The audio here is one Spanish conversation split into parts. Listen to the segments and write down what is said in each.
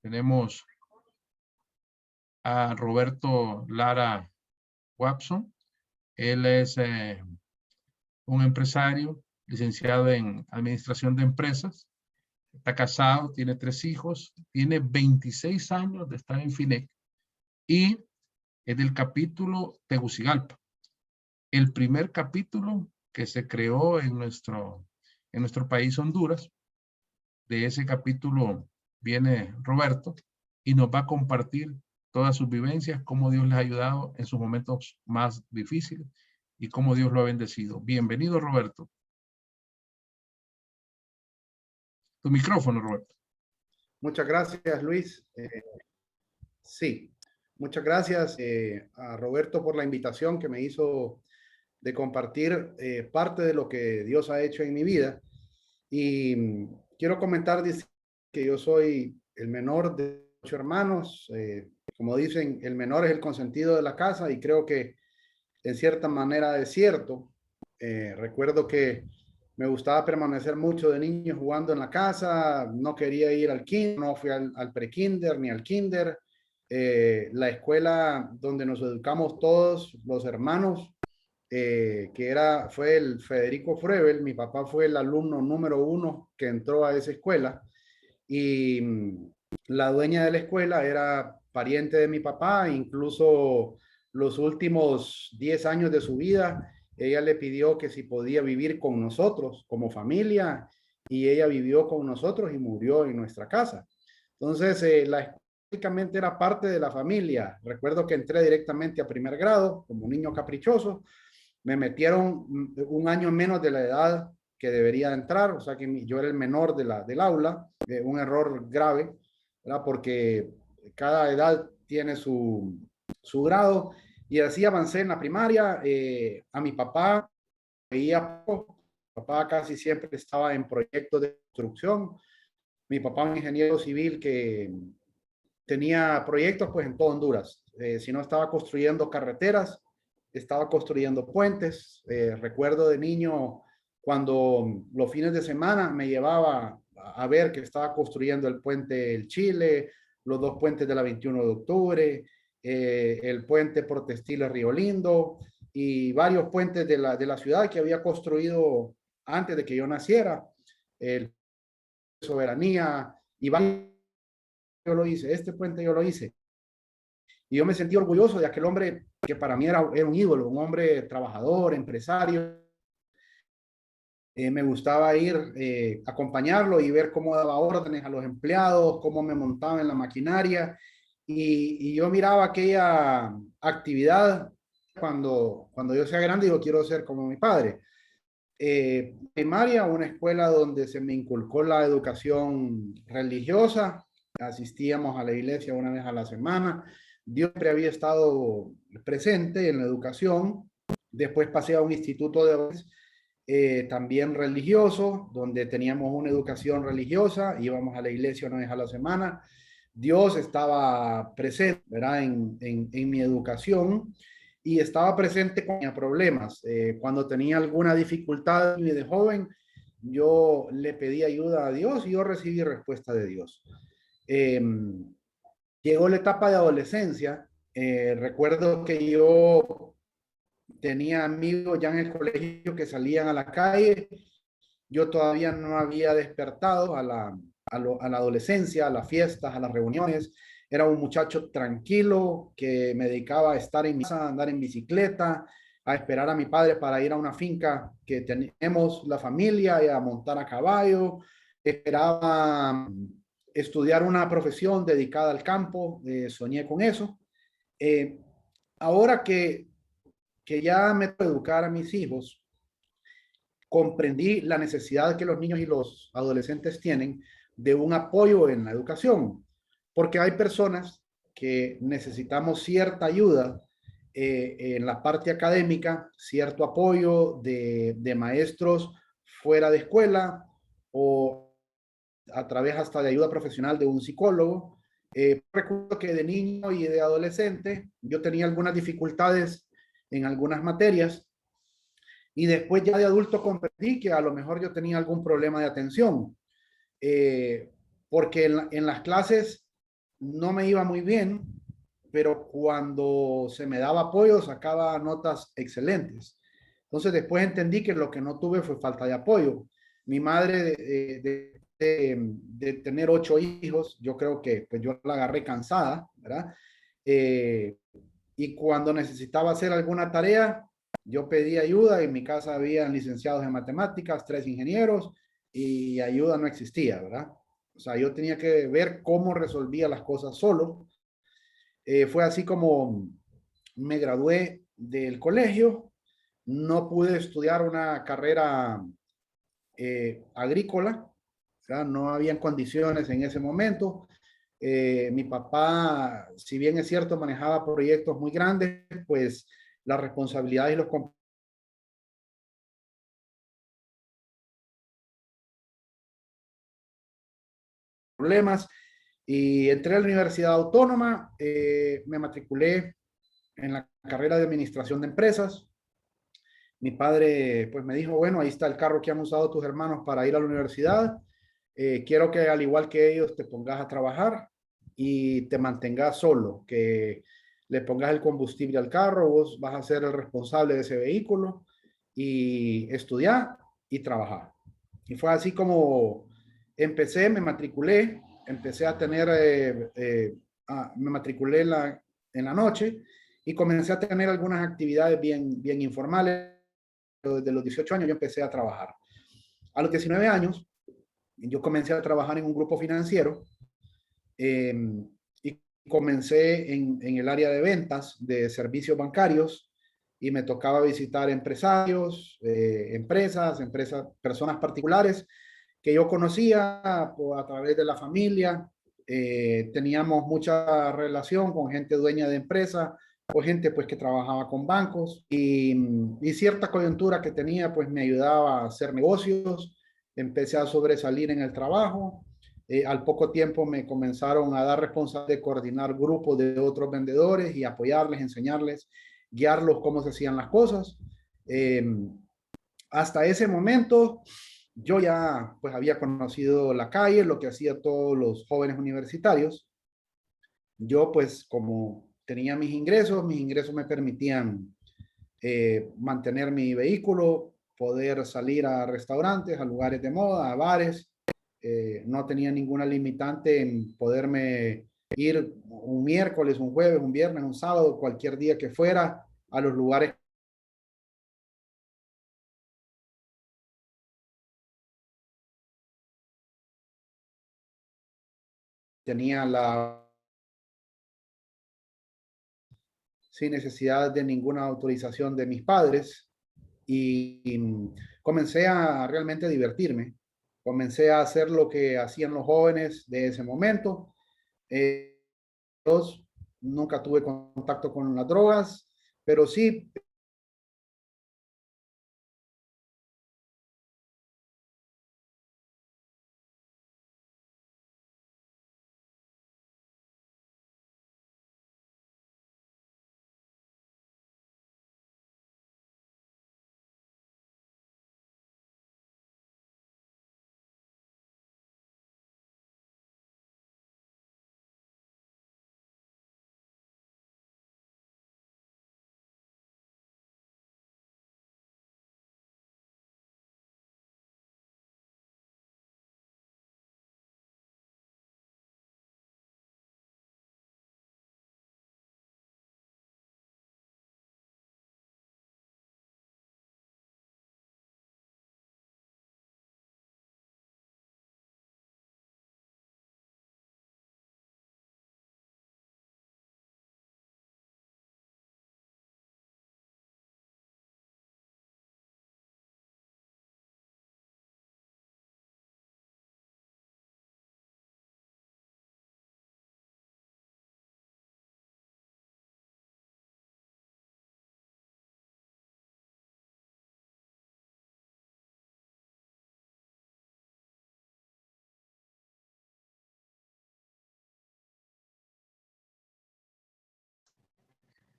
Tenemos a Roberto Lara Watson. Él es un empresario licenciado en Administración de Empresas. Está casado, tiene 3 hijos, tiene 26 años de estar en FINEC y es del capítulo Tegucigalpa. El primer capítulo que se creó en nuestro país, Honduras. De ese capítulo viene Roberto y nos va a compartir todas sus vivencias, cómo Dios les ha ayudado en sus momentos más difíciles y cómo Dios lo ha bendecido. Bienvenido, Roberto. Tu micrófono, Roberto. Muchas gracias, Luis. Sí, muchas gracias a Roberto por la invitación que me hizo de compartir parte de lo que Dios ha hecho en mi vida. Y quiero comentar que yo soy el menor de 8 hermanos. Como dicen, el menor es el consentido de la casa y creo que en cierta manera es cierto. Recuerdo que me gustaba permanecer mucho de niño jugando en la casa, no quería ir al kinder, no fui al pre-kinder ni al kinder. La escuela donde nos educamos todos los hermanos, fue el Federico Froebel. Mi papá fue el alumno número 1 que entró a esa escuela y la dueña de la escuela era pariente de mi papá. Incluso los últimos 10 años de su vida, ella le pidió que si podía vivir con nosotros como familia, y ella vivió con nosotros y murió en nuestra casa. Entonces, prácticamente era parte de la familia. Recuerdo que entré directamente a primer grado como niño caprichoso. Me metieron un año menos de la edad que debería entrar, o sea que yo era el menor del aula, un error grave, ¿verdad? Porque cada edad tiene su grado, y así avancé en la primaria. A mi papá veía poco. Mi papá casi siempre estaba en proyectos de construcción. Mi papá es un ingeniero civil que tenía proyectos pues en todo Honduras. Si no estaba construyendo carreteras, estaba construyendo puentes. Recuerdo de niño cuando los fines de semana me llevaba a ver que estaba construyendo el puente El Chile, los 2 puentes de la 21 de octubre, el puente Protestila Río Lindo y varios puentes de la ciudad que había construido antes de que yo naciera. El Soberanía y varios. Yo lo hice, este puente yo lo hice. Y yo me sentí orgulloso de aquel hombre que para mí era un ídolo, un hombre trabajador, empresario. Me gustaba ir, acompañarlo y ver cómo daba órdenes a los empleados, cómo me montaba en la maquinaria. Y yo miraba aquella actividad cuando yo sea grande, yo quiero ser como mi padre. Primaria, una escuela donde se me inculcó la educación religiosa. Asistíamos a la iglesia una vez a la semana. Dios siempre había estado presente en la educación. Después pasé a un instituto también religioso, donde teníamos una educación religiosa. Íbamos a la iglesia una vez a la semana. Dios estaba presente, ¿verdad? En mi educación, y estaba presente cuando tenía problemas. Cuando tenía alguna dificultad de joven, yo le pedí ayuda a Dios y yo recibí respuesta de Dios. Eh, Llegó la etapa de adolescencia. Recuerdo que yo tenía amigos ya en el colegio que salían a la calle. Yo todavía no había despertado a la adolescencia, a las fiestas, a las reuniones. Era un muchacho tranquilo que me dedicaba a estar en mi casa, a andar en bicicleta, a esperar a mi padre para ir a una finca que tenemos la familia y a montar a caballo. Esperaba estudiar una profesión dedicada al campo. Soñé con eso. Eh, Ahora que ya me puedo educar a mis hijos, comprendí la necesidad que los niños y los adolescentes tienen de un apoyo en la educación, porque hay personas que necesitamos cierta ayuda en la parte académica, cierto apoyo de maestros fuera de escuela o a través hasta de ayuda profesional de un psicólogo. Recuerdo que de niño y de adolescente yo tenía algunas dificultades en algunas materias, y después ya de adulto comprendí que a lo mejor yo tenía algún problema de atención, porque en las clases no me iba muy bien, pero cuando se me daba apoyo sacaba notas excelentes. Entonces después entendí que lo que no tuve fue falta de apoyo. Mi madre de tener 8 hijos, yo creo que pues yo la agarré cansada, ¿verdad? Eh, y cuando necesitaba hacer alguna tarea, yo pedí ayuda. En mi casa había licenciados en matemáticas, 3 ingenieros, y ayuda no existía, ¿verdad? O sea, yo tenía que ver cómo resolvía las cosas solo. Fue así como me gradué del colegio. No pude estudiar una carrera agrícola, o sea, no habían condiciones en ese momento. Mi papá, si bien es cierto, manejaba proyectos muy grandes, pues las responsabilidades y los problemas. Y entré a la Universidad Autónoma, me matriculé en la carrera de Administración de Empresas. Mi padre pues me dijo, bueno, ahí está el carro que han usado tus hermanos para ir a la universidad. Quiero que al igual que ellos te pongas a trabajar y te mantengas solo, que le pongas el combustible al carro, vos vas a ser el responsable de ese vehículo y estudiar y trabajar. Y fue así como empecé, me matriculé, empecé a tener, me matriculé en la noche y comencé a tener algunas actividades bien informales. Desde los 18 años yo empecé a trabajar. A los 19 años yo comencé a trabajar en un grupo financiero eh, y comencé en el área de ventas de servicios bancarios y me tocaba visitar empresarios, empresas, personas particulares que yo conocía a través de la familia. Teníamos mucha relación con gente dueña de empresas o gente pues que trabajaba con bancos y cierta coyuntura que tenía pues me ayudaba a hacer negocios. Empecé a sobresalir en el trabajo. Al poco tiempo me comenzaron a dar responsabilidad de coordinar grupos de otros vendedores y apoyarles, enseñarles, guiarlos cómo se hacían las cosas. Eh, Hasta ese momento yo ya pues había conocido la calle, lo que hacía todos los jóvenes universitarios. Yo pues como tenía mis ingresos me permitían mantener mi vehículo, poder salir a restaurantes, a lugares de moda, a bares. No tenía ninguna limitante en poderme ir un miércoles, un jueves, un viernes, un sábado, cualquier día que fuera a los lugares. Tenía la sin necesidad de ninguna autorización de mis padres y comencé a realmente divertirme. Comencé a hacer lo que hacían los jóvenes de ese momento. Eh, Nunca tuve contacto con las drogas, pero sí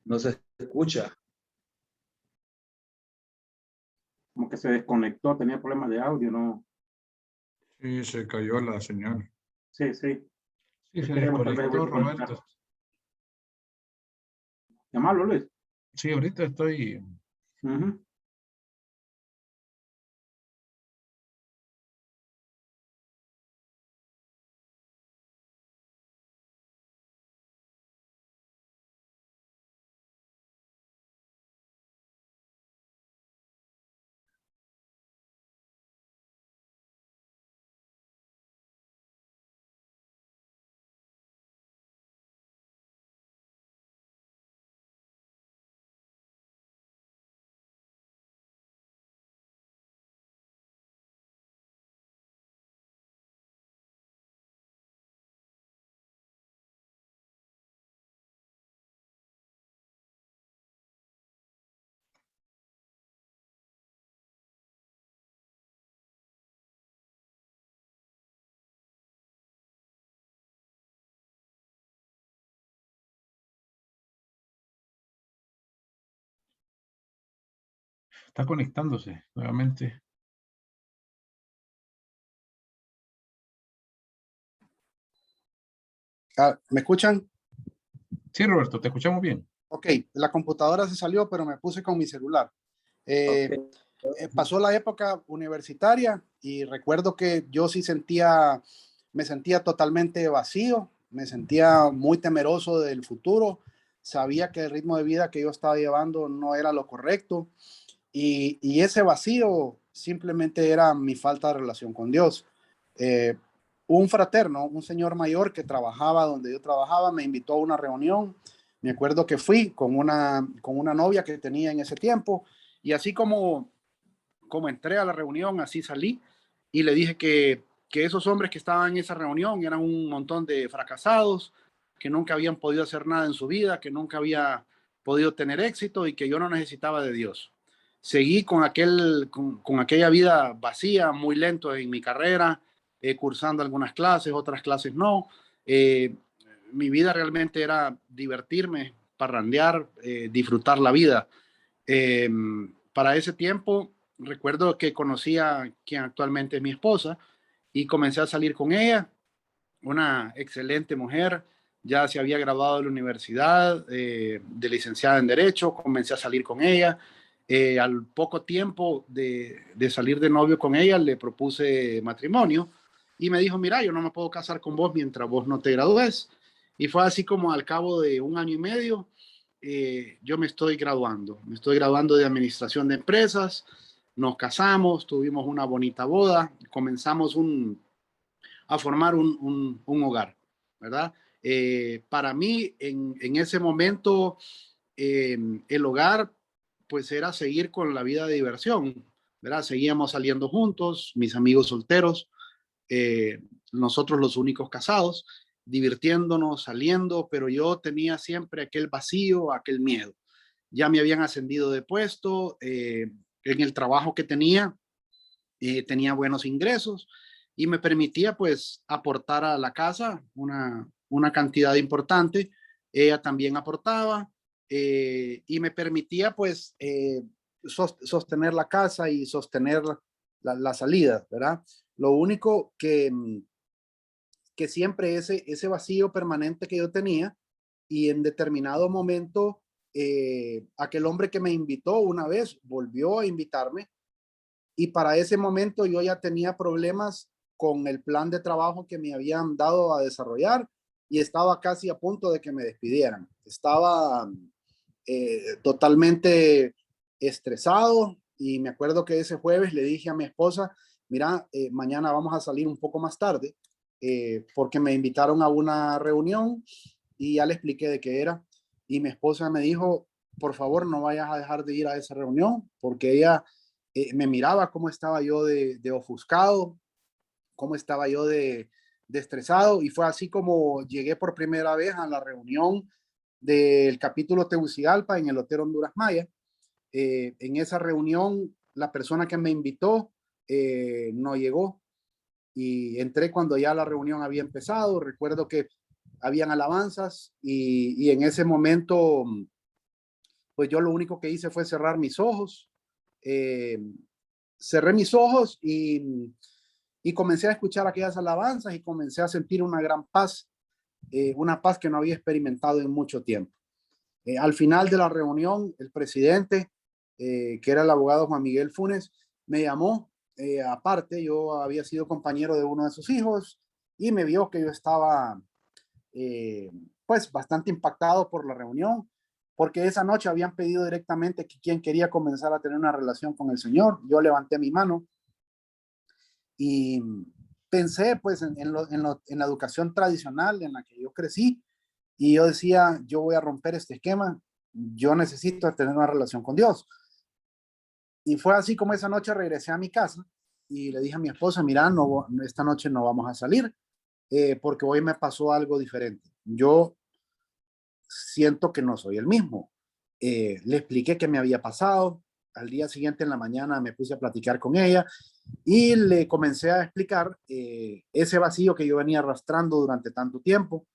No se escucha. Como que se desconectó, tenía problemas de audio, ¿no? Sí, se cayó la señal. Sí, sí. Sí, se Esperemos, tal vez desconectó, vuelva a conectar. Roberto. Llamarlo, Luis. Sí, ahorita estoy. Ujú. Está conectándose nuevamente. ¿Me escuchan? Sí, Roberto, te escuchamos bien. Ok, la computadora se salió, pero me puse con mi celular. Ok. Pasó la época universitaria y recuerdo que yo sí me sentía totalmente vacío, me sentía muy temeroso del futuro, sabía que el ritmo de vida que yo estaba llevando no era lo correcto y ese vacío simplemente era mi falta de relación con Dios. Eh, un fraterno, un señor mayor que trabajaba donde yo trabajaba, me invitó a una reunión. Me acuerdo que fui con una novia que tenía en ese tiempo y así como entré a la reunión, así salí y le dije que esos hombres que estaban en esa reunión eran un montón de fracasados, que nunca habían podido hacer nada en su vida, que nunca había podido tener éxito y que yo no necesitaba de Dios. Seguí con aquella vida vacía, muy lento en mi carrera, cursando algunas clases, otras clases no. Eh, Mi vida realmente era divertirme, parrandear, disfrutar la vida. Eh, para ese tiempo, recuerdo que conocí a quien actualmente es mi esposa y comencé a salir con ella, una excelente mujer, ya se había graduado de la universidad, de licenciada en Derecho, comencé a salir con ella. Al poco tiempo de salir de novio con ella, le propuse matrimonio y me dijo, mira, yo no me puedo casar con vos mientras vos no te gradúes. Y fue así como al cabo de un año y medio, yo me estoy graduando de administración de empresas, nos casamos, tuvimos una bonita boda, comenzamos a formar un hogar, ¿verdad? Para mí, en ese momento, el hogar, pues era seguir con la vida de diversión, ¿verdad? Seguíamos saliendo juntos, mis amigos solteros, eh, nosotros los únicos casados, divirtiéndonos, saliendo, pero yo tenía siempre aquel vacío, aquel miedo. Ya me habían ascendido de puesto, en el trabajo que tenía buenos ingresos y me permitía pues aportar a la casa una cantidad importante. Ella también aportaba y me permitía pues sostener la casa y sostener la salida, ¿verdad? Lo único que siempre ese vacío permanente que yo tenía y en determinado momento aquel hombre que me invitó una vez volvió a invitarme y para ese momento yo ya tenía problemas con el plan de trabajo que me habían dado a desarrollar y estaba casi a punto de que me despidieran. Estaba totalmente estresado y me acuerdo que ese jueves le dije a mi esposa, mira, mañana vamos a salir un poco más tarde porque me invitaron a una reunión y ya le expliqué de qué era y mi esposa me dijo, por favor no vayas a dejar de ir a esa reunión porque ella me miraba cómo estaba yo de ofuscado, cómo estaba yo de estresado y fue así como llegué por primera vez a la reunión del capítulo Tegucigalpa en el Hotel Honduras Maya. En esa reunión, la persona que me invitó no llegó y entré cuando ya la reunión había empezado. Recuerdo que habían alabanzas y en ese momento, pues yo lo único que hice fue cerrar mis ojos. Eh, Cerré mis ojos y comencé a escuchar aquellas alabanzas y comencé a sentir una gran paz. una paz que no había experimentado en mucho tiempo. Al final de la reunión, el presidente, que era el abogado Juan Miguel Funes, me llamó aparte. Yo había sido compañero de uno de sus hijos y me vio que yo estaba pues bastante impactado por la reunión, porque esa noche habían pedido directamente que quien quería comenzar a tener una relación con el Señor. Yo levanté mi mano y pensé pues en la educación tradicional en la que yo crecí, y yo decía, yo voy a romper este esquema, yo necesito tener una relación con Dios. Y fue así como esa noche regresé a mi casa y le dije a mi esposa, mira, no, esta noche no vamos a salir porque hoy me pasó algo diferente. Yo siento que no soy el mismo. Le expliqué qué me había pasado. Al día siguiente en la mañana me puse a platicar con ella y le comencé a explicar ese vacío que yo venía arrastrando durante tanto tiempo.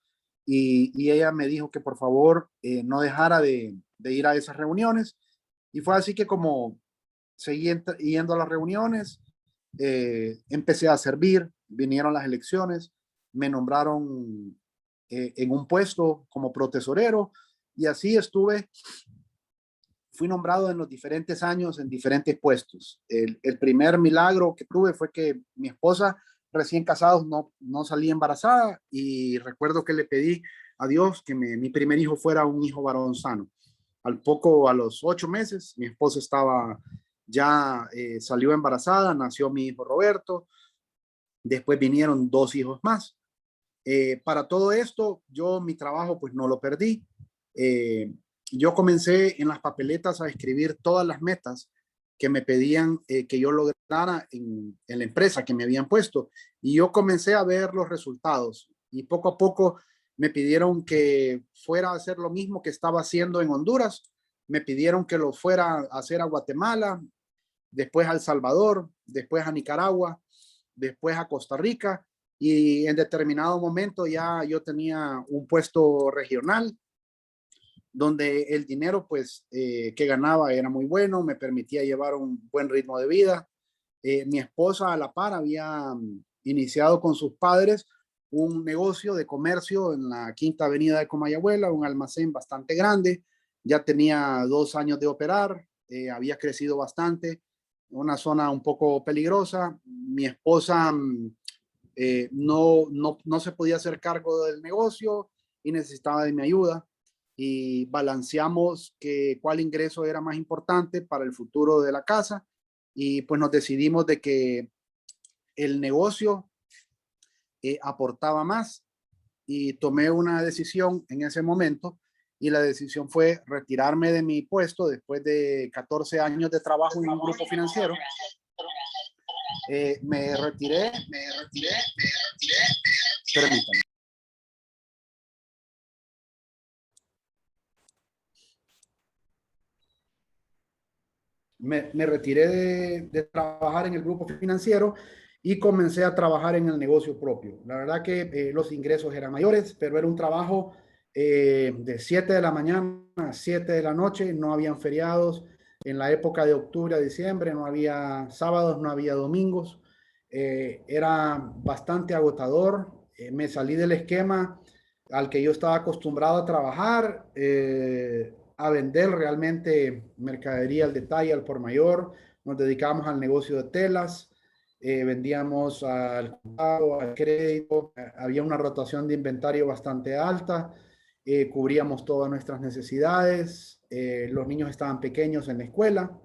Y ella me dijo que por favor no dejara de ir a esas reuniones. Y fue así que como seguí yendo a las reuniones, empecé a servir, vinieron las elecciones, me nombraron en un puesto como protesorero y así fui nombrado en los diferentes años en diferentes puestos. El primer milagro que tuve fue que mi esposa, recién casados, no salía embarazada, y recuerdo que le pedí a Dios que mi primer hijo fuera un hijo varón sano. A los 8 meses, mi esposa salió embarazada, nació mi hijo Roberto, después vinieron 2 hijos más. Para todo esto, mi trabajo pues no lo perdí. Yo comencé en las papeletas a escribir todas las metas que me pedían que yo lograra en la empresa que me habían puesto, y yo comencé a ver los resultados, y poco a poco me pidieron que fuera a hacer lo mismo que estaba haciendo en Honduras, me pidieron que lo fuera a hacer a Guatemala, después a El Salvador, después a Nicaragua, después a Costa Rica, y en determinado momento ya yo tenía un puesto regional donde el dinero pues que ganaba era muy bueno, me permitía llevar un buen ritmo de vida. Mi esposa a la par había iniciado con sus padres un negocio de comercio en la Quinta Avenida de Comayagüela, un almacén bastante grande. Ya tenía 2 años de operar, había crecido bastante, una zona un poco peligrosa. Mi esposa no se podía hacer cargo del negocio y necesitaba de mi ayuda, y balanceamos cuál ingreso era más importante para el futuro de la casa, y pues nos decidimos de que el negocio aportaba más, y tomé una decisión en ese momento, y la decisión fue retirarme de mi puesto después de 14 años de trabajo en un grupo financiero. Me retiré. Permítanme. Me retiré de trabajar en el grupo financiero y comencé a trabajar en el negocio propio. La verdad que los ingresos eran mayores, pero era un trabajo de 7 de la mañana a 7 de la noche, no habían feriados. En la época de octubre a diciembre no había sábados, no había domingos. Era bastante agotador. Me salí del esquema al que yo estaba acostumbrado a trabajar, a vender realmente mercadería al detalle, al por mayor. Nos dedicamos al negocio de telas, vendíamos al pago, al crédito, había una rotación de inventario bastante alta, cubríamos todas nuestras necesidades, los niños estaban pequeños en la escuela.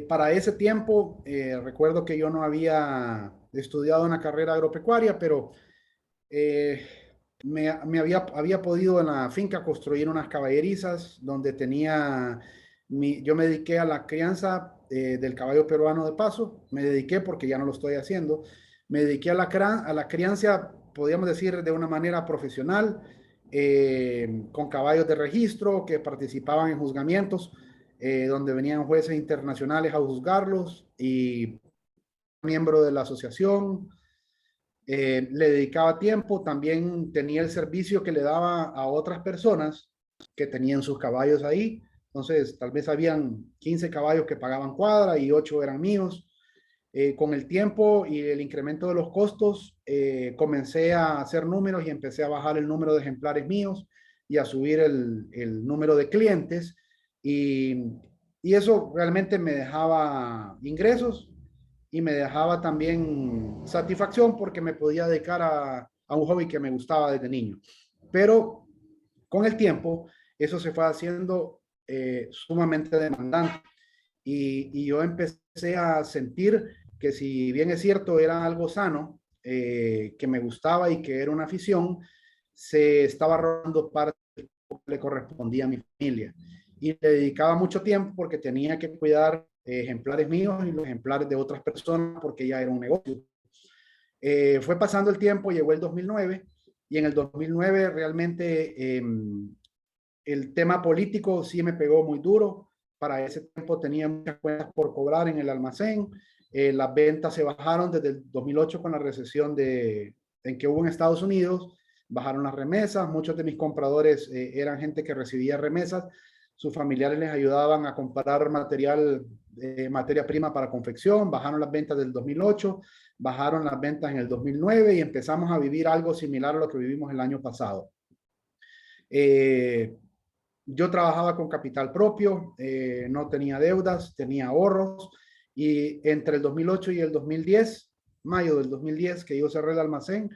Para ese tiempo, recuerdo que yo no había estudiado una carrera agropecuaria, pero había podido en la finca construir unas caballerizas donde yo me dediqué a la crianza del caballo peruano de paso. Me dediqué porque ya no lo estoy haciendo. Me dediqué a la crianza, podríamos decir, de una manera profesional, con caballos de registro que participaban en juzgamientos, donde venían jueces internacionales a juzgarlos, y miembro de la asociación. Le dedicaba tiempo, también tenía el servicio que le daba a otras personas que tenían sus caballos ahí. Entonces, tal vez habían 15 caballos que pagaban cuadra y 8 eran míos. Con el tiempo y el incremento de los costos, comencé a hacer números y empecé a bajar el número de ejemplares míos y a subir el número de clientes. Y eso realmente me dejaba ingresos y me dejaba también satisfacción porque me podía dedicar a un hobby que me gustaba desde niño. Pero con el tiempo, eso se fue haciendo sumamente demandante. Y yo empecé a sentir que si bien es cierto, era algo sano, que me gustaba y que era una afición, se estaba robando parte que le correspondía a mi familia. Y le dedicaba mucho tiempo porque tenía que cuidar ejemplares míos y los ejemplares de otras personas porque ya era un negocio. Fue pasando el tiempo, llegó el 2009 y en el 2009 realmente el tema político sí me pegó muy duro. Para ese tiempo tenía muchas cuentas por cobrar en el almacén. Las ventas se bajaron desde el 2008 con la recesión en que hubo en Estados Unidos. Bajaron las remesas. Muchos de mis compradores eran gente que recibía remesas. Sus familiares les ayudaban a comprar materia prima para confección. Bajaron las ventas del 2008, bajaron las ventas en el 2009 y empezamos a vivir algo similar a lo que vivimos el año pasado. Yo trabajaba con capital propio, no tenía deudas, tenía ahorros y entre el 2008 y el 2010, mayo del 2010 que yo cerré el almacén,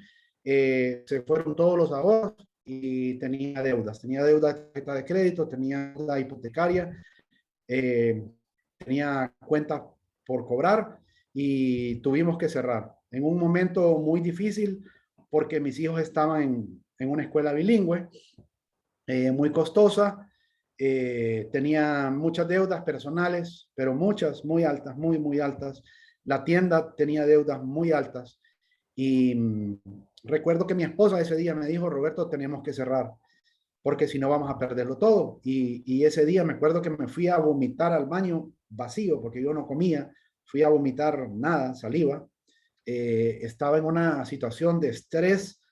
se fueron todos los ahorros y tenía deuda de tarjeta de crédito, tenía deuda hipotecaria, tenía cuentas por cobrar y tuvimos que cerrar en un momento muy difícil porque mis hijos estaban en una escuela bilingüe muy costosa, tenía muchas deudas personales, pero muchas, muy altas, muy, muy altas. La tienda tenía deudas muy altas y recuerdo que mi esposa ese día me dijo, Roberto, tenemos que cerrar porque si no vamos a perderlo todo. Y ese día me acuerdo que me fui a vomitar al baño vacío porque yo no comía, fui a vomitar nada, saliva. Estaba en una situación de estrés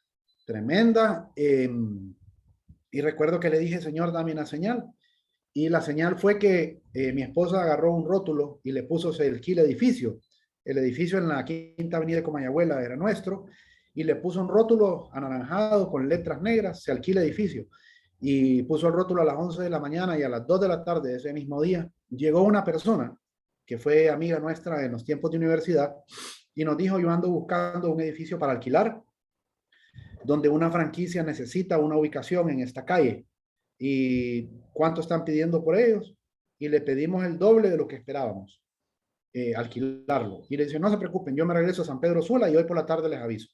tremenda. Y recuerdo que le dije, Señor, dame una señal. Y la señal fue que mi esposa agarró un rótulo y le puso se alquila edificio. El edificio en la Quinta Avenida de Comayagüela era nuestro. Y le puso un rótulo anaranjado con letras negras, se alquila edificio. Y puso el rótulo a las 11 de la mañana y a las 2 de la tarde de ese mismo día llegó una persona que fue amiga nuestra en los tiempos de universidad y nos dijo, yo ando buscando un edificio para alquilar donde una franquicia necesita una ubicación en esta calle. ¿Y cuánto están pidiendo por ellos? Y le pedimos el doble de lo que esperábamos, alquilarlo. Y le dice, no se preocupen, yo me regreso a San Pedro Sula y hoy por la tarde les aviso.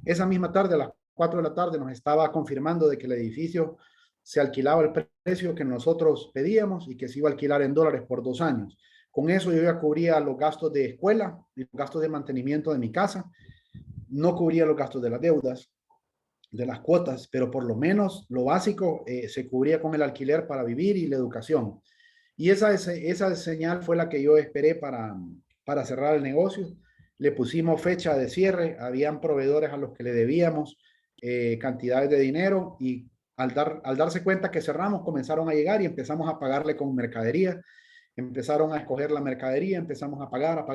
Esa misma tarde, a las 4 de la tarde, nos estaba confirmando de que el edificio se alquilaba el precio que nosotros pedíamos y que se iba a alquilar en dólares por 2 años. Con eso yo ya cubría los gastos de escuela y los gastos de mantenimiento de mi casa. No cubría los gastos de las deudas, de las cuotas, pero por lo menos lo básico se cubría con el alquiler para vivir y la educación. Y esa señal fue la que yo esperé para cerrar el negocio. Le pusimos fecha de cierre, habían proveedores a los que le debíamos cantidades de dinero y al darse cuenta que cerramos, comenzaron a llegar y empezamos a pagarle con mercadería. Empezaron a escoger la mercadería, empezamos a pagar.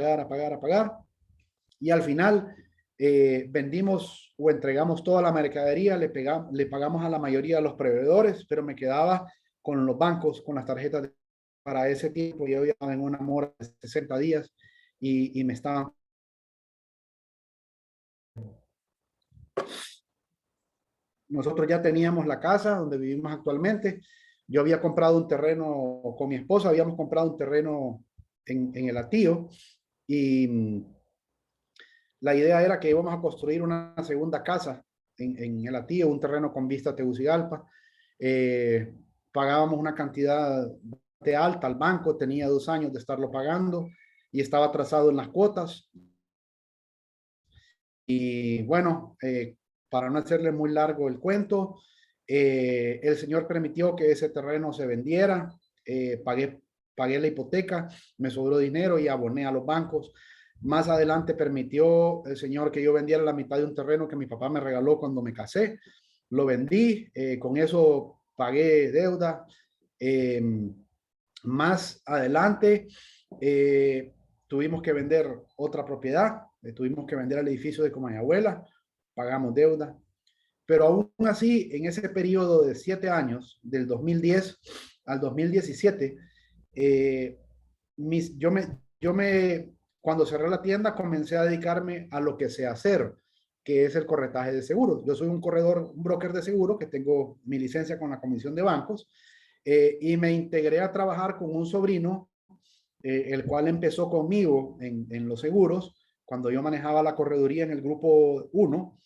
Y al final vendimos o entregamos toda la mercadería, le pagamos a la mayoría de los proveedores, pero me quedaba con los bancos, con las tarjetas para ese tiempo. Yo estaba en una mora de 60 días y me estaban... Nosotros ya teníamos la casa donde vivimos actualmente. Yo había comprado un terreno con mi esposa, habíamos comprado un terreno en el Atío y la idea era que íbamos a construir una segunda casa en el Atío, un terreno con vista a Tegucigalpa. Pagábamos una cantidad de alta al banco, tenía 2 años de estarlo pagando y estaba atrasado en las cuotas. Y bueno, para no hacerle muy largo el cuento, el señor permitió que ese terreno se vendiera, pagué la hipoteca, me sobró dinero y aboné a los bancos. Más adelante permitió el señor que yo vendiera la mitad de un terreno que mi papá me regaló cuando me casé. Lo vendí, con eso pagué deuda. Más adelante tuvimos que vender otra propiedad, tuvimos que vender el edificio de Comayagüela, pagamos deuda, pero aún así, en ese periodo de 7 años, del 2010 al 2017, cuando cerré la tienda, comencé a dedicarme a lo que sé hacer, que es el corretaje de seguros. Yo soy un corredor, un broker de seguros, que tengo mi licencia con la Comisión de Bancos, y me integré a trabajar con un sobrino, el cual empezó conmigo en los seguros, cuando yo manejaba la correduría en el grupo 1.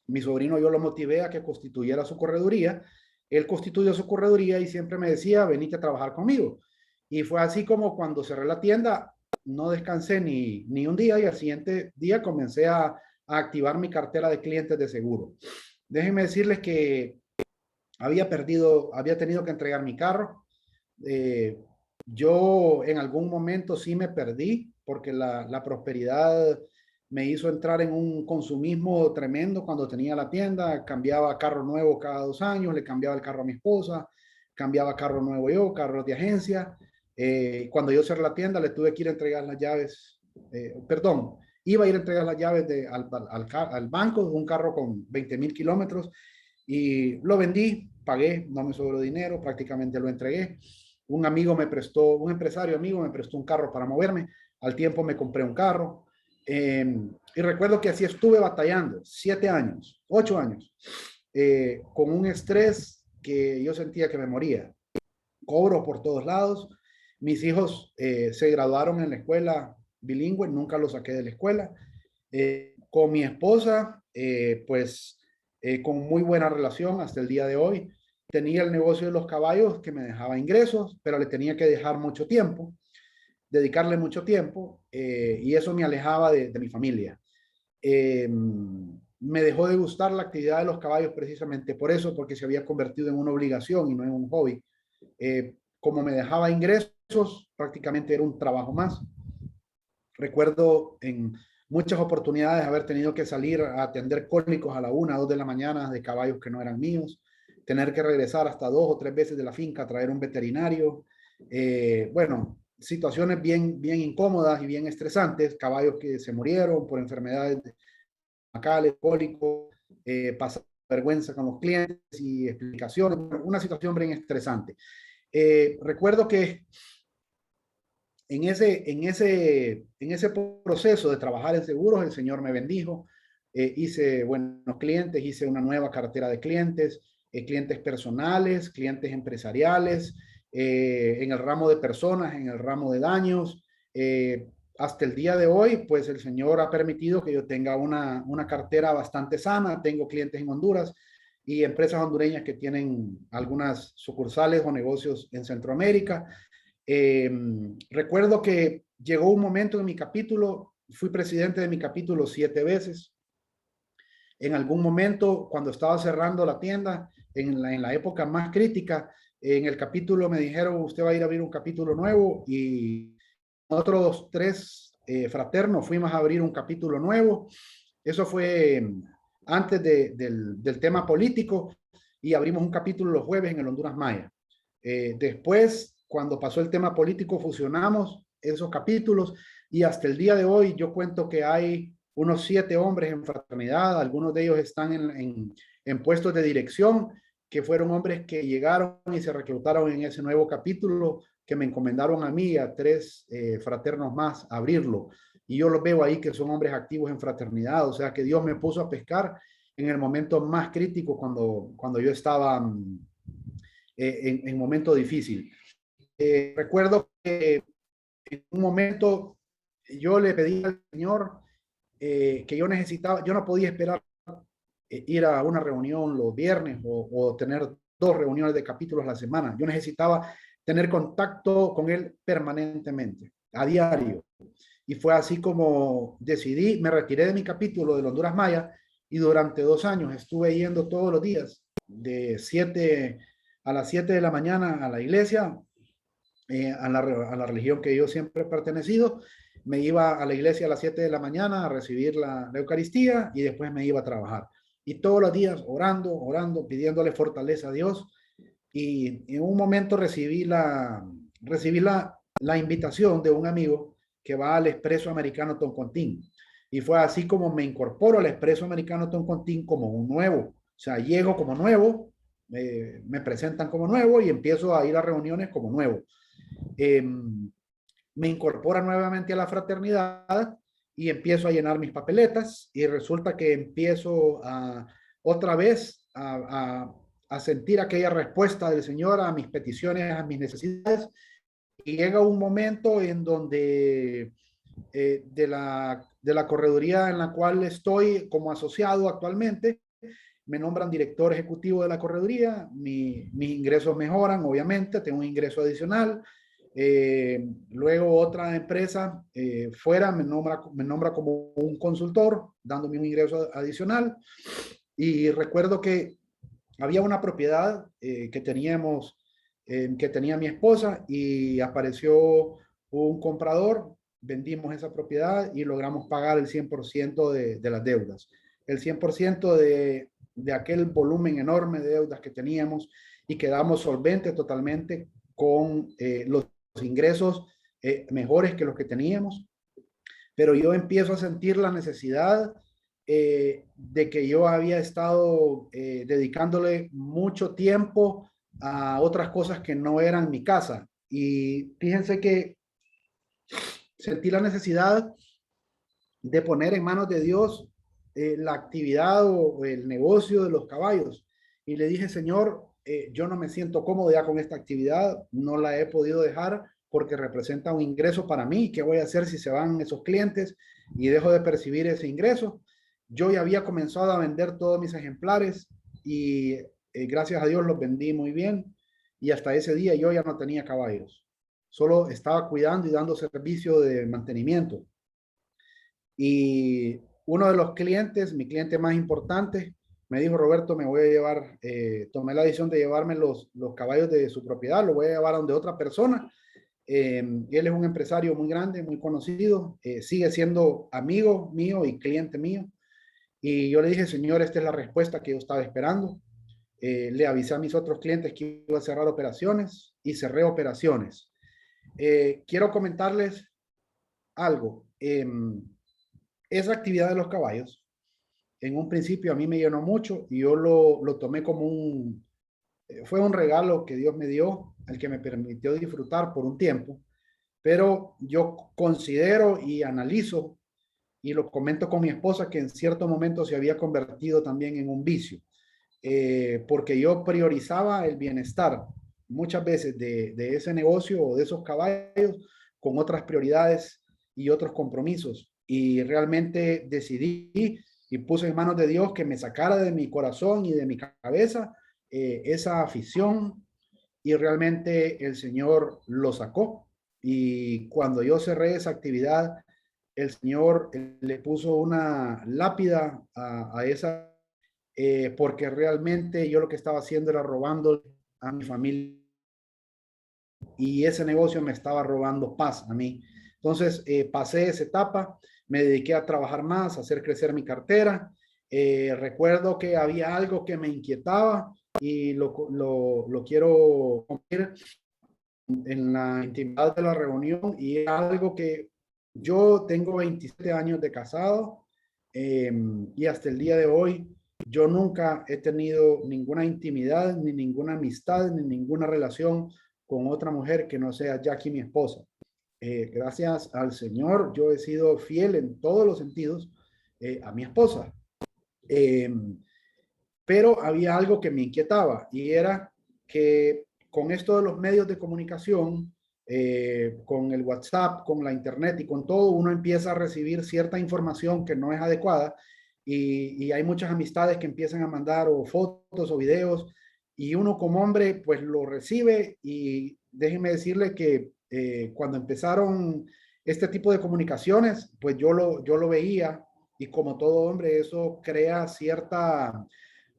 Mi sobrino, yo lo motivé a que constituyera su correduría. Él constituyó su correduría y siempre me decía, venite a trabajar conmigo. Y fue así como cuando cerré la tienda, no descansé ni un día, y al siguiente día comencé a activar mi cartera de clientes de seguro. Déjenme decirles que había tenido que entregar mi carro. Yo en algún momento sí me perdí, porque la prosperidad me hizo entrar en un consumismo tremendo cuando tenía la tienda. Cambiaba carro nuevo cada 2 años, le cambiaba el carro a mi esposa, cambiaba carro nuevo yo, carro de agencia. Cuando yo cerré la tienda, le tuve que ir a entregar las llaves, iba a ir a entregar las llaves al banco de un carro con 20,000 kilómetros, y lo vendí, pagué, no me sobró dinero, prácticamente lo entregué. Un empresario amigo me prestó un carro para moverme. Al tiempo me compré un carro. Y recuerdo que así estuve batallando 7 años, 8 años, con un estrés que yo sentía que me moría. Cobro por todos lados. Mis hijos se graduaron en la escuela bilingüe, nunca los saqué de la escuela. Con mi esposa, con muy buena relación hasta el día de hoy. Tenía el negocio de los caballos que me dejaba ingresos, pero le tenía que dedicarle mucho tiempo, y eso me alejaba de mi familia. Me dejó de gustar la actividad de los caballos precisamente por eso, porque se había convertido en una obligación y no en un hobby. Como me dejaba ingresos, prácticamente era un trabajo más. Recuerdo en muchas oportunidades haber tenido que salir a atender cólicos a la 1, 2 de la mañana de caballos que no eran míos, tener que regresar hasta 2 o 3 veces de la finca a traer un veterinario. Bueno, situaciones bien incómodas y bien estresantes, caballos que se murieron por enfermedades macales, cólicos, pasar vergüenza con los clientes y explicaciones, una situación bien estresante. Recuerdo que en ese proceso de trabajar en seguros, el Señor me bendijo. Hice buenos clientes, hice una nueva cartera de clientes, clientes personales, clientes empresariales, en el ramo de personas, en el ramo de daños. Hasta el día de hoy, pues el Señor ha permitido que yo tenga una cartera bastante sana. Tengo clientes en Honduras y empresas hondureñas que tienen algunas sucursales o negocios en Centroamérica. Recuerdo que llegó un momento en mi capítulo, fui presidente de mi capítulo 7 veces. En algún momento, cuando estaba cerrando la tienda, en la época más crítica, en el capítulo me dijeron, usted va a ir a abrir un capítulo nuevo, y otros 3 fraternos fuimos a abrir un capítulo nuevo. Eso fue antes del tema político, y abrimos un capítulo los jueves en el Honduras Maya. Después, cuando pasó el tema político, fusionamos esos capítulos, y hasta el día de hoy yo cuento que hay unos 7 hombres en fraternidad. Algunos de ellos están en puestos de dirección, que fueron hombres que llegaron y se reclutaron en ese nuevo capítulo, que me encomendaron a mí y a 3 fraternos más a abrirlo. Y yo los veo ahí que son hombres activos en fraternidad. O sea que Dios me puso a pescar en el momento más crítico, cuando yo estaba en momento difícil. Recuerdo que en un momento yo le pedí al Señor que yo no podía esperar ir a una reunión los viernes o tener 2 reuniones de capítulos a la semana. Yo necesitaba tener contacto con Él permanentemente, a diario. Y fue así como decidí, me retiré de mi capítulo de Honduras Maya, y durante 2 años estuve yendo todos los días a las 7 de la mañana a la iglesia, a la religión que yo siempre he pertenecido. Me iba a la iglesia a las 7 de la mañana a recibir la Eucaristía, y después me iba a trabajar. Y todos los días orando, pidiéndole fortaleza a Dios. Y en un momento recibí la invitación de un amigo que va al Expreso Americano Toncontín. Y fue así como me incorporo al Expreso Americano Toncontín como un nuevo. O sea, llego como nuevo, me presentan como nuevo y empiezo a ir a reuniones como nuevo. Me incorpora nuevamente a la fraternidad y empiezo a llenar mis papeletas y resulta que empiezo otra vez a sentir aquella respuesta del Señor a mis peticiones, a mis necesidades. Y llega un momento en donde de la correduría en la cual estoy como asociado actualmente, me nombran director ejecutivo de la correduría, mis ingresos mejoran, obviamente, tengo un ingreso adicional. Luego otra empresa fuera me nombra como un consultor, dándome un ingreso adicional. Y recuerdo que había una propiedad que teníamos, que tenía mi esposa y apareció un comprador, vendimos esa propiedad y logramos pagar el 100% de las deudas. El 100% de aquel volumen enorme de deudas que teníamos y quedamos solventes totalmente con los ingresos mejores que los que teníamos. Pero yo empiezo a sentir la necesidad de que yo había estado dedicándole mucho tiempo a otras cosas que no eran mi casa. Y fíjense que sentí la necesidad de poner en manos de Dios la actividad o el negocio de los caballos. Y le dije, Señor, yo no me siento cómodo ya con esta actividad, no la he podido dejar porque representa un ingreso para mí. ¿Qué voy a hacer si se van esos clientes y dejo de percibir ese ingreso? Yo ya había comenzado a vender todos mis ejemplares y gracias a Dios los vendí muy bien. Y hasta ese día yo ya no tenía caballos. Solo estaba cuidando y dando servicio de mantenimiento. Y uno de los clientes, mi cliente más importante, me dijo, Roberto, me voy a llevar, tomé la decisión de llevarme los caballos de su propiedad, lo voy a llevar a donde otra persona. Él es un empresario muy grande, muy conocido, sigue siendo amigo mío y cliente mío. Y yo le dije, señor, esta es la respuesta que yo estaba esperando. Le avisé a mis otros clientes que iba a cerrar operaciones y cerré operaciones. Quiero comentarles algo. Esa actividad de los caballos, en un principio a mí me llenó mucho y yo lo tomé como fue un regalo que Dios me dio, el que me permitió disfrutar por un tiempo, pero yo considero y analizo y lo comento con mi esposa que en cierto momento se había convertido también en un vicio, porque yo priorizaba el bienestar muchas veces de ese negocio o de esos caballos con otras prioridades y otros compromisos. Y realmente decidí y puse en manos de Dios que me sacara de mi corazón y de mi cabeza esa afición y realmente el Señor lo sacó. Y cuando yo cerré esa actividad, el Señor le puso una lápida a esa, porque realmente yo lo que estaba haciendo era robando a mi familia y ese negocio me estaba robando paz a mí. Entonces pasé esa etapa, me dediqué a trabajar más, a hacer crecer mi cartera. Recuerdo que había algo que me inquietaba y lo quiero compartir en la intimidad de la reunión y es algo que yo tengo 27 años de casado y hasta el día de hoy yo nunca he tenido ninguna intimidad, ni ninguna amistad, ni ninguna relación con otra mujer que no sea Jackie, mi esposa. Gracias al Señor, yo he sido fiel en todos los sentidos a mi esposa. Pero había algo que me inquietaba y era que con esto de los medios de comunicación, con el WhatsApp, con la internet y con todo, uno empieza a recibir cierta información que no es adecuada y hay muchas amistades que empiezan a mandar o fotos o videos y uno como hombre pues lo recibe y déjenme decirle que cuando empezaron este tipo de comunicaciones, pues yo lo veía y como todo hombre eso crea cierta.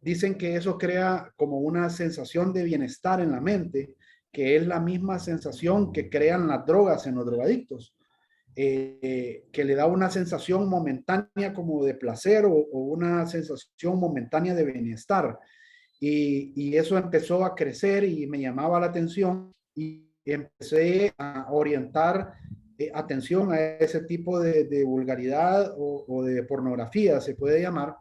Dicen que eso crea como una sensación de bienestar en la mente, que es la misma sensación que crean las drogas en los drogadictos, que le da una sensación momentánea como de placer o una sensación momentánea de bienestar. Y eso empezó a crecer y me llamaba la atención y empecé a orientar atención a ese tipo de vulgaridad o de pornografía, se puede llamar,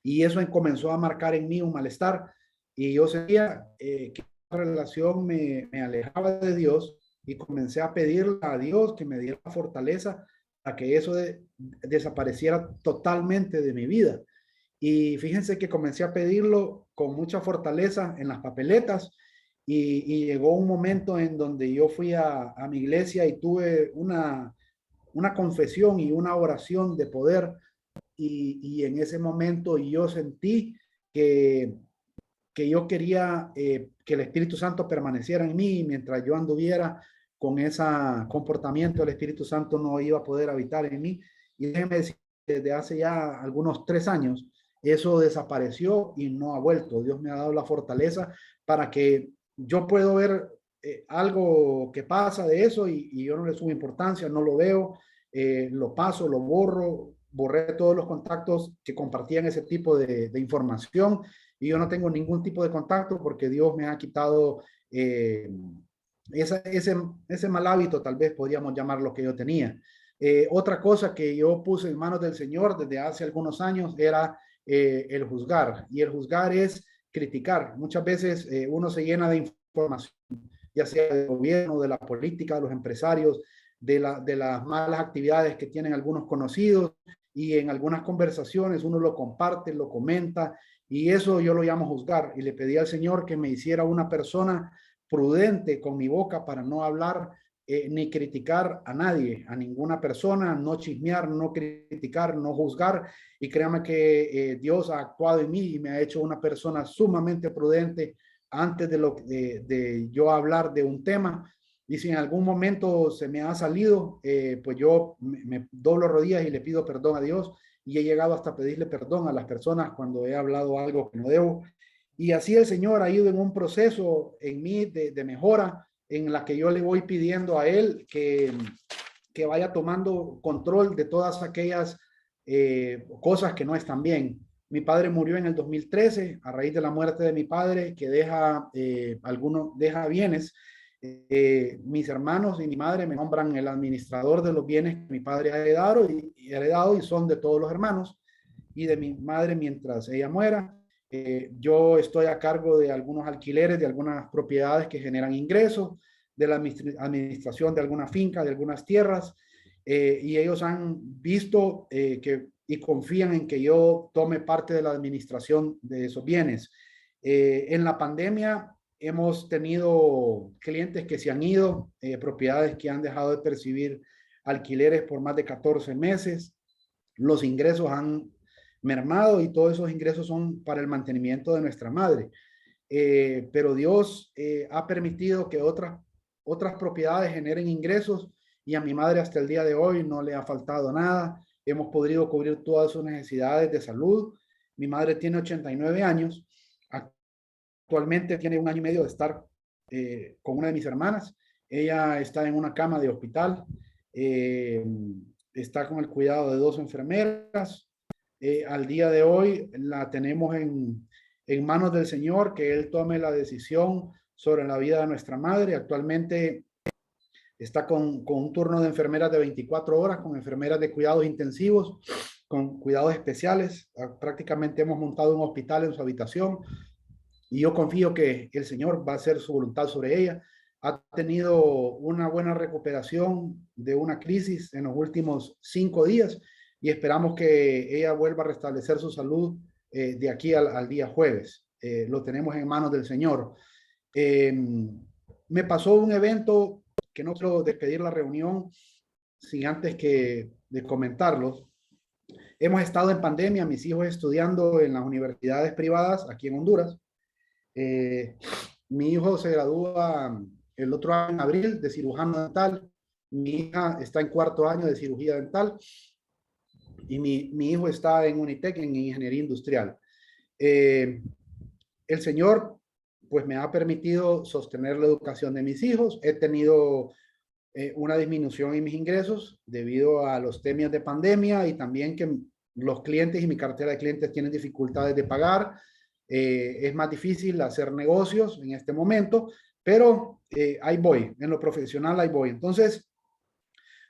y eso comenzó a marcar en mí un malestar, y yo sentía que la relación me alejaba de Dios, y comencé a pedirle a Dios que me diera fortaleza a que eso desapareciera totalmente de mi vida. Y fíjense que comencé a pedirlo con mucha fortaleza en las papeletas, y llegó un momento en donde yo fui a mi iglesia y tuve una confesión y una oración de poder, y en ese momento yo sentí que, que yo quería que el Espíritu Santo permaneciera en mí, y mientras yo anduviera con ese comportamiento, el Espíritu Santo no iba a poder habitar en mí. Y déjenme decir, desde hace ya algunos 3 años, eso desapareció y no ha vuelto. Dios me ha dado la fortaleza para que yo puedo ver algo que pasa de eso, y yo no le subo importancia, no lo veo, lo paso, lo borro, borré todos los contactos que compartían ese tipo de información, y yo no tengo ningún tipo de contacto porque Dios me ha quitado ese mal hábito, tal vez podríamos llamar lo que yo tenía. Otra cosa que yo puse en manos del Señor desde hace algunos años era el juzgar, y el juzgar es criticar. Muchas veces uno se llena de información, ya sea del gobierno, de la política, de los empresarios, de las malas actividades que tienen algunos conocidos, y en algunas conversaciones uno lo comparte, lo comenta, y eso yo lo llamo juzgar. Y le pedí al Señor que me hiciera una persona prudente con mi boca para no hablar ni criticar a nadie, a ninguna persona, no chismear, no criticar, no juzgar. Y créame que Dios ha actuado en mí y me ha hecho una persona sumamente prudente antes de yo hablar de un tema. Y si en algún momento se me ha salido, pues yo me doblo rodillas y le pido perdón a Dios, y he llegado hasta pedirle perdón a las personas cuando he hablado algo que no debo. Y así el Señor ha ido en un proceso en mí de mejora, en la que yo le voy pidiendo a Él que vaya tomando control de todas aquellas cosas que no están bien. Mi padre murió en el 2013 a raíz de la muerte de mi padre, que deja deja bienes. Mis hermanos y mi madre me nombran el administrador de los bienes que mi padre ha heredado, y son de todos los hermanos y de mi madre mientras ella muera. Yo estoy a cargo de algunos alquileres de algunas propiedades que generan ingresos, de la administración de alguna finca, de algunas tierras, y ellos han visto y confían en que yo tome parte de la administración de esos bienes. En la pandemia hemos tenido clientes que se han ido, propiedades que han dejado de percibir alquileres por más de 14 meses. Los ingresos han mermado, y todos esos ingresos son para el mantenimiento de nuestra madre. Pero Dios ha permitido que otras propiedades generen ingresos, y a mi madre hasta el día de hoy no le ha faltado nada. Hemos podido cubrir todas sus necesidades de salud. Mi madre tiene 89 años. Actualmente tiene 1 año y medio de estar con una de mis hermanas. Ella está en una cama de hospital. Está con el cuidado de 2 enfermeras. Al día de hoy la tenemos en manos del Señor, que Él tome la decisión sobre la vida de nuestra madre. Actualmente está con un turno de enfermeras de 24 horas, con enfermeras de cuidados intensivos, con cuidados especiales. Prácticamente hemos montado un hospital en su habitación, y yo confío que el Señor va a hacer su voluntad sobre ella. Ha tenido una buena recuperación de una crisis en los últimos 5 días, y esperamos que ella vuelva a restablecer su salud de aquí al día jueves. Lo tenemos en manos del Señor. Me pasó un evento que no quiero despedir la reunión sin antes de comentarlos. Hemos estado en pandemia, mis hijos estudiando en las universidades privadas aquí en Honduras. Mi hijo se gradúa el otro año en abril de cirujano dental. Mi hija está en 4º año de cirugía dental, y mi hijo está en Unitec en ingeniería industrial. El Señor pues me ha permitido sostener la educación de mis hijos. He tenido una disminución en mis ingresos debido a los temas de pandemia, y también que los clientes y mi cartera de clientes tienen dificultades de pagar. Es más difícil hacer negocios en este momento, pero ahí voy, en lo profesional ahí voy. Entonces,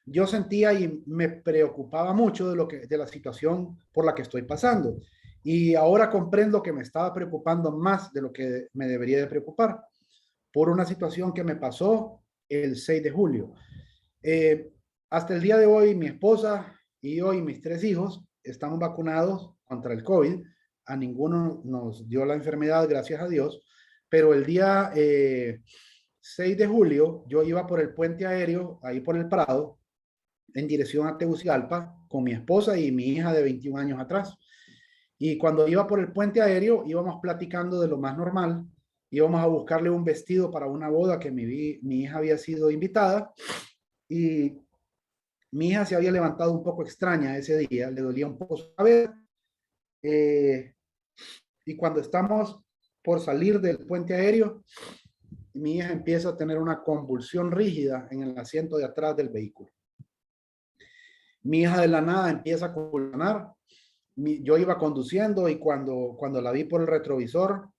yo sentía y me preocupaba mucho de la situación por la que estoy pasando. Y ahora comprendo que me estaba preocupando más de lo que me debería de preocupar por una situación que me pasó el 6 de julio. Eh, Hasta el día de hoy, mi esposa y yo y mis 3 hijos estamos vacunados contra el COVID. A ninguno nos dio la enfermedad, gracias a Dios. Pero el día 6 de julio, yo iba por el puente aéreo, ahí por el Prado, en dirección a Tegucigalpa, con mi esposa y mi hija de 21 años atrás. Y cuando iba por el puente aéreo, íbamos platicando de lo más normal. Íbamos a buscarle un vestido para una boda que mi hija había sido invitada. Y mi hija se había levantado un poco extraña ese día, le dolía un poco su cabeza. Y cuando estamos por salir del puente aéreo, mi hija empieza a tener una convulsión rígida en el asiento de atrás del vehículo. Mi hija de la nada empieza a convulsionar. Yo iba conduciendo y cuando la vi por el retrovisor,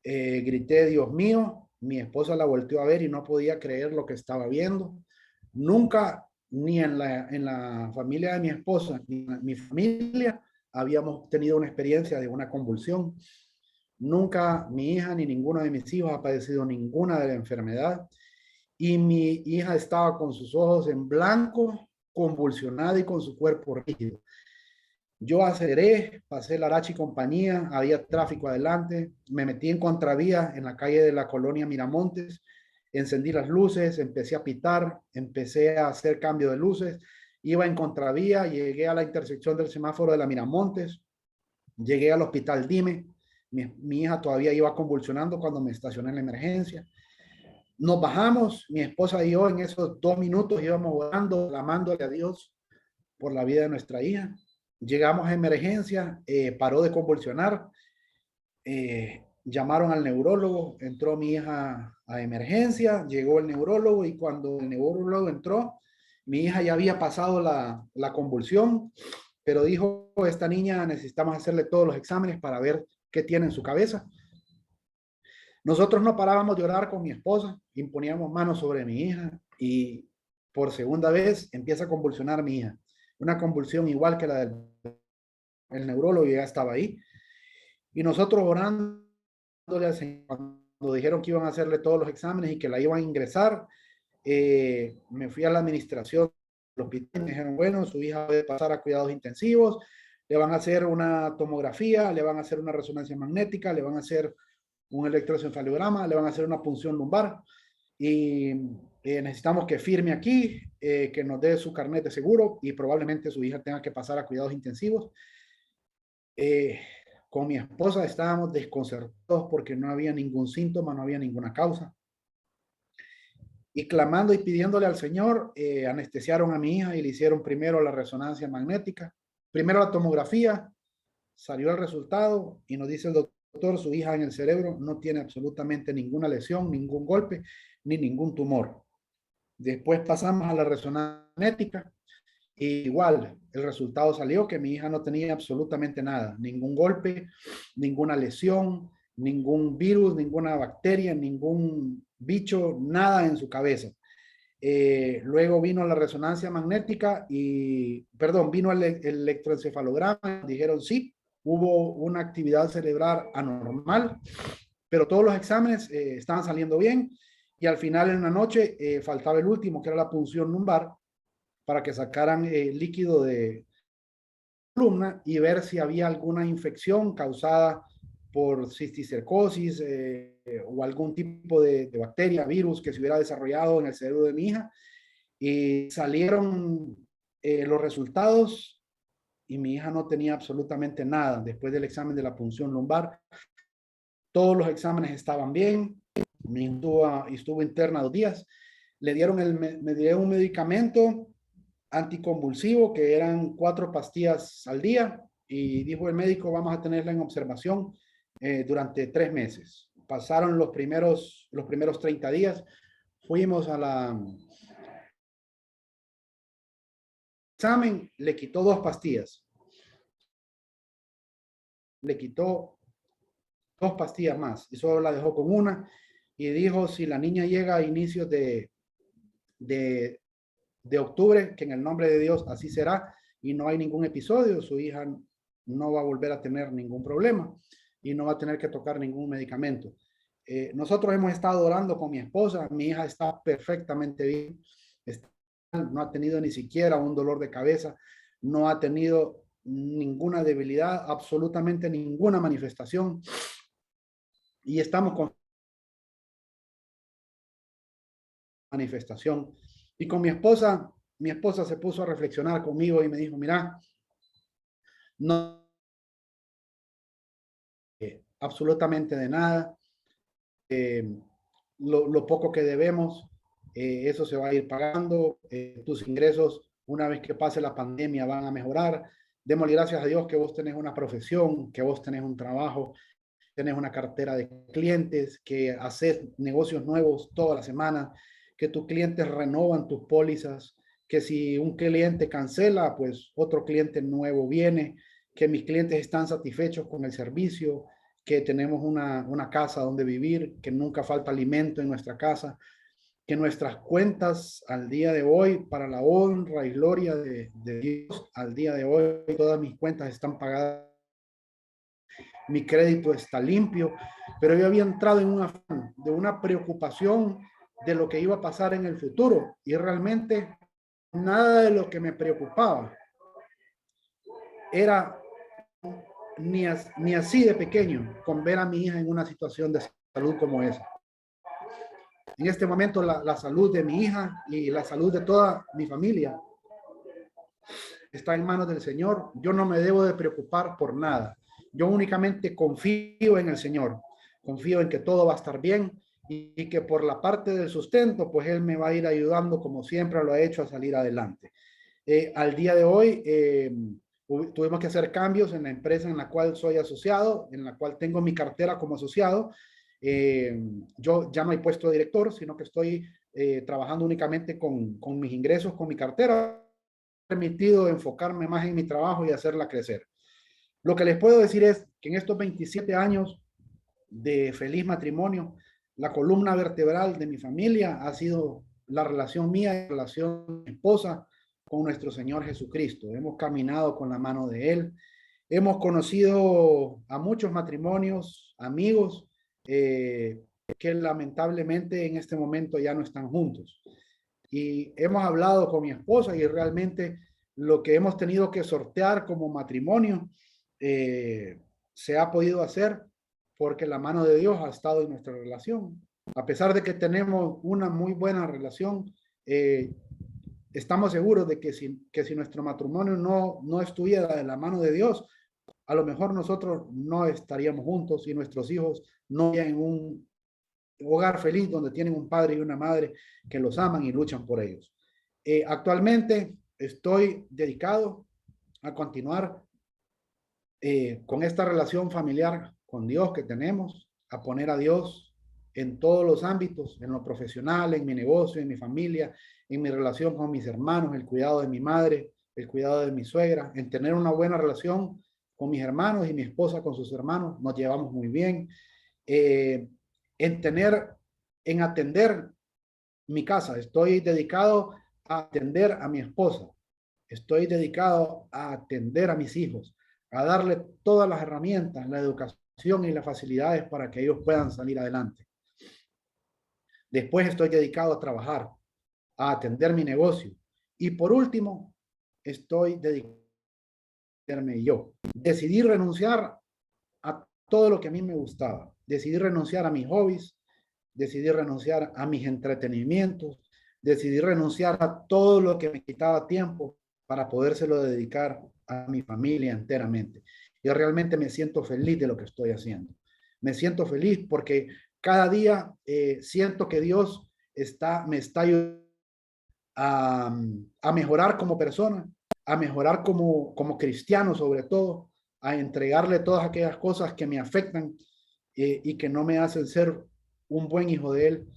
grité, Dios mío. Mi esposa la volteó a ver y no podía creer lo que estaba viendo. Nunca, ni en la familia de mi esposa, ni en mi familia, habíamos tenido una experiencia de una convulsión. Nunca mi hija ni ninguno de mis hijos ha padecido ninguna de la enfermedad. Y mi hija estaba con sus ojos en blanco, convulsionada y con su cuerpo rígido. Yo aceleré, pasé la Arachi compañía, había tráfico adelante, me metí en contravía en la calle de la colonia Miramontes, encendí las luces, empecé a pitar, empecé a hacer cambio de luces, iba en contravía, llegué a la intersección del semáforo de la Miramontes, llegué al hospital Dime, mi hija todavía iba convulsionando cuando me estacioné en la emergencia. Nos bajamos, mi esposa y yo en esos 2 minutos íbamos orando, clamándole a Dios por la vida de nuestra hija. Llegamos a emergencia, paró de convulsionar, llamaron al neurólogo, entró mi hija a emergencia, llegó el neurólogo y cuando el neurólogo entró, mi hija ya había pasado la convulsión, pero dijo, esta niña necesitamos hacerle todos los exámenes para ver qué tiene en su cabeza. Nosotros no parábamos de orar con mi esposa, imponíamos manos sobre mi hija y por segunda vez empieza a convulsionar mi hija. Una convulsión igual que la del neurólogo, ya estaba ahí. Y nosotros orándole al Señor, cuando dijeron que iban a hacerle todos los exámenes y que la iban a ingresar, me fui a la administración del hospital, me dijeron, bueno, su hija puede pasar a cuidados intensivos, le van a hacer una tomografía, le van a hacer una resonancia magnética, le van a hacer un electroencefalograma, le van a hacer una punción lumbar y necesitamos que firme aquí, que nos dé su carnet de seguro y probablemente su hija tenga que pasar a cuidados intensivos. Con mi esposa estábamos desconcertados porque no había ningún síntoma, no había ninguna causa. Y clamando y pidiéndole al Señor, anestesiaron a mi hija y le hicieron primero la resonancia magnética, primero la tomografía, salió el resultado y nos dice el doctor, su hija en el cerebro no tiene absolutamente ninguna lesión, ningún golpe, ni ningún tumor. Después pasamos a la resonancia magnética. Igual, el resultado salió que mi hija no tenía absolutamente nada, ningún golpe, ninguna lesión, ningún virus, ninguna bacteria, ningún bicho, nada en su cabeza. Luego vino la resonancia magnética vino el electroencefalograma, dijeron sí, hubo una actividad cerebral anormal, pero todos los exámenes estaban saliendo bien y al final en la noche faltaba el último, que era la punción lumbar, para que sacaran líquido de columna y ver si había alguna infección causada por cisticercosis o algún tipo de bacteria, virus que se hubiera desarrollado en el cerebro de mi hija. Y salieron los resultados y mi hija no tenía absolutamente nada después del examen de la punción lumbar. Todos los exámenes estaban bien. Mi hija estuvo interna 2 días. Le dieron me dieron un medicamento anticonvulsivo, que eran 4 pastillas al día, y dijo el médico, vamos a tenerla en observación durante 3 meses. Pasaron los primeros 30 días, fuimos a la examen, le quitó 2 pastillas, le quitó 2 pastillas más, y solo la dejó con una, y dijo, si la niña llega a inicios de de octubre, que en el nombre de Dios así será, y no hay ningún episodio, su hija no va a volver a tener ningún problema y no va a tener que tocar ningún medicamento. Nosotros hemos estado orando con mi esposa, mi hija está perfectamente bien, no ha tenido ni siquiera un dolor de cabeza, no ha tenido ninguna debilidad, absolutamente ninguna manifestación, y estamos con manifestación. Y con mi esposa se puso a reflexionar conmigo y me dijo, mira, no absolutamente de nada, lo poco que debemos, eso se va a ir pagando, tus ingresos una vez que pase la pandemia van a mejorar. Démosle gracias a Dios que vos tenés una profesión, que vos tenés un trabajo, tenés una cartera de clientes, que haces negocios nuevos toda la semana, que tus clientes renovan tus pólizas, que si un cliente cancela, pues otro cliente nuevo viene, que mis clientes están satisfechos con el servicio, que tenemos una casa donde vivir, que nunca falta alimento en nuestra casa, que nuestras cuentas al día de hoy, para la honra y gloria de Dios, al día de hoy todas mis cuentas están pagadas, mi crédito está limpio, pero yo había entrado en un afán de una preocupación de lo que iba a pasar en el futuro y realmente nada de lo que me preocupaba era ni así de pequeño con ver a mi hija en una situación de salud como esa. En este momento la salud de mi hija y la salud de toda mi familia está en manos del Señor. Yo no me debo de preocupar por nada. Yo únicamente confío en el Señor. Confío en que todo va a estar bien y que por la parte del sustento, pues Él me va a ir ayudando como siempre lo ha hecho a salir adelante. Al día de hoy tuvimos que hacer cambios en la empresa en la cual soy asociado, en la cual tengo mi cartera como asociado. Yo ya no he puesto de director, sino que estoy trabajando únicamente con mis ingresos, con mi cartera, permitido enfocarme más en mi trabajo y hacerla crecer. Lo que les puedo decir es que en estos 27 años de feliz matrimonio, la columna vertebral de mi familia ha sido la relación mía y la relación de mi esposa con nuestro Señor Jesucristo. Hemos caminado con la mano de Él. Hemos conocido a muchos matrimonios, amigos, que lamentablemente en este momento ya no están juntos. Y hemos hablado con mi esposa y realmente lo que hemos tenido que sortear como matrimonio se ha podido hacer porque la mano de Dios ha estado en nuestra relación. A pesar de que tenemos una muy buena relación, estamos seguros de que si nuestro matrimonio no estuviera de la mano de Dios, a lo mejor nosotros no estaríamos juntos y nuestros hijos no estarían en un hogar feliz donde tienen un padre y una madre que los aman y luchan por ellos. Actualmente estoy dedicado a continuar con esta relación familiar con Dios que tenemos, a poner a Dios en todos los ámbitos, en lo profesional, en mi negocio, en mi familia, en mi relación con mis hermanos, el cuidado de mi madre, el cuidado de mi suegra, en tener una buena relación con mis hermanos y mi esposa con sus hermanos, nos llevamos muy bien, en atender mi casa. Estoy dedicado a atender a mi esposa. Estoy dedicado a atender a mis hijos, a darle todas las herramientas, la educación y las facilidades para que ellos puedan salir adelante. Después estoy dedicado a trabajar, a atender mi negocio. Y por último, estoy dedicado a atenderme yo. Decidí renunciar a todo lo que a mí me gustaba. Decidí renunciar a mis hobbies, decidí renunciar a mis entretenimientos, decidí renunciar a todo lo que me quitaba tiempo para podérselo dedicar a mi familia enteramente. Yo realmente me siento feliz de lo que estoy haciendo. Me siento feliz porque cada día siento que Dios me está ayudando a mejorar como persona, a mejorar como cristiano sobre todo, a entregarle todas aquellas cosas que me afectan y que no me hacen ser un buen hijo de Él.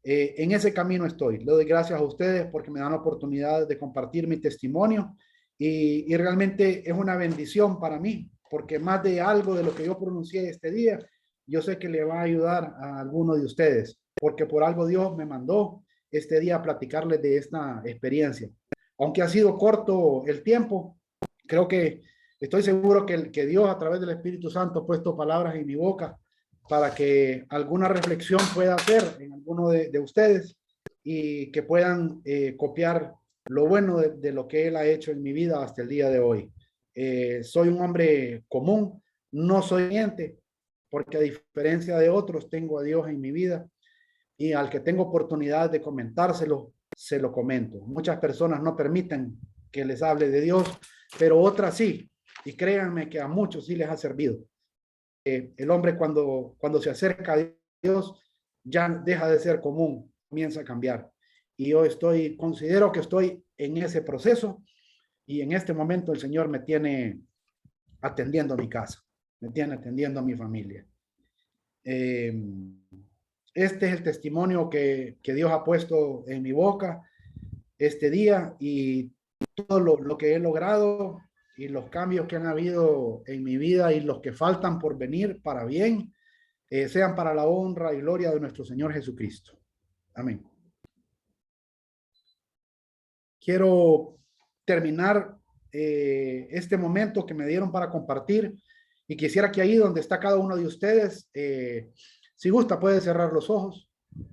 En ese camino estoy. Le doy gracias a ustedes porque me dan la oportunidad de compartir mi testimonio y realmente es una bendición para mí porque más de algo de lo que yo pronuncié este día, yo sé que le va a ayudar a alguno de ustedes porque por algo Dios me mandó este día a platicarles de esta experiencia. Aunque ha sido corto el tiempo, creo que estoy seguro que Dios a través del Espíritu Santo ha puesto palabras en mi boca para que alguna reflexión pueda hacer en alguno de ustedes y que puedan copiar lo bueno de lo que Él ha hecho en mi vida hasta el día de hoy. Soy un hombre común, no soy ente, porque a diferencia de otros tengo a Dios en mi vida y al que tengo oportunidad de comentárselo, se lo comento. Muchas personas no permiten que les hable de Dios, pero otras sí, y créanme que a muchos sí les ha servido. El hombre cuando se acerca a Dios ya deja de ser común, comienza a cambiar. Y yo considero que estoy en ese proceso y en este momento el Señor me tiene atendiendo a mi casa, me tiene atendiendo a mi familia. Este es el testimonio que Dios ha puesto en mi boca este día y todo lo que he logrado y los cambios que han habido en mi vida y los que faltan por venir para bien, sean para la honra y gloria de nuestro Señor Jesucristo. Amén. Quiero terminar este momento que me dieron para compartir y quisiera que ahí donde está cada uno de ustedes, si gusta puede cerrar los ojos.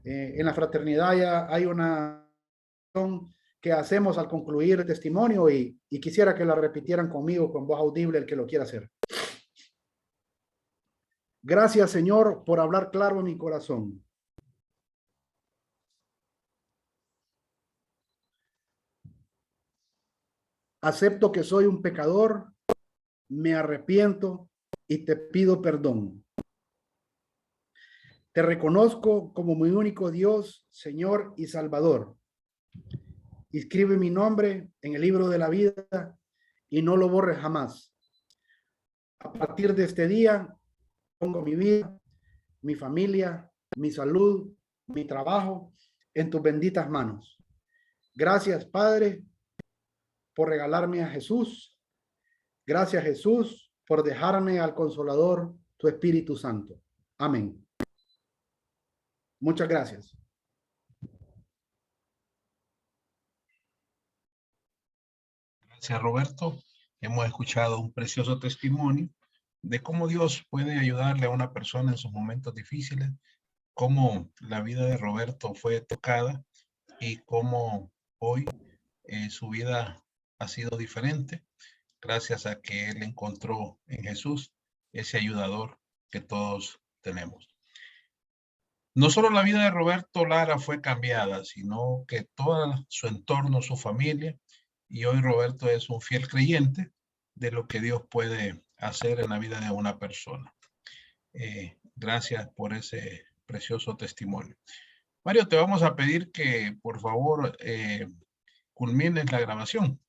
En la fraternidad ya hay una que hacemos al concluir el testimonio y quisiera que la repitieran conmigo con voz audible el que lo quiera hacer. Gracias, Señor, por hablar claro en mi corazón. Acepto que soy un pecador, me arrepiento y te pido perdón. Te reconozco como mi único Dios, Señor y Salvador. Inscribe mi nombre en el libro de la vida y no lo borres jamás. A partir de este día, pongo mi vida, mi familia, mi salud, mi trabajo en tus benditas manos. Gracias, Padre, por regalarme a Jesús. Gracias, Jesús, por dejarme al Consolador, tu Espíritu Santo. Amén. Muchas gracias. Gracias, Roberto. Hemos escuchado un precioso testimonio de cómo Dios puede ayudarle a una persona en sus momentos difíciles, cómo la vida de Roberto fue tocada y cómo hoy su vida ha sido diferente gracias a que él encontró en Jesús ese ayudador que todos tenemos. No solo la vida de Roberto Lara fue cambiada, sino que todo su entorno, su familia, y hoy Roberto es un fiel creyente de lo que Dios puede hacer en la vida de una persona. Gracias por ese precioso testimonio. Mario, te vamos a pedir que por favor culmines la grabación.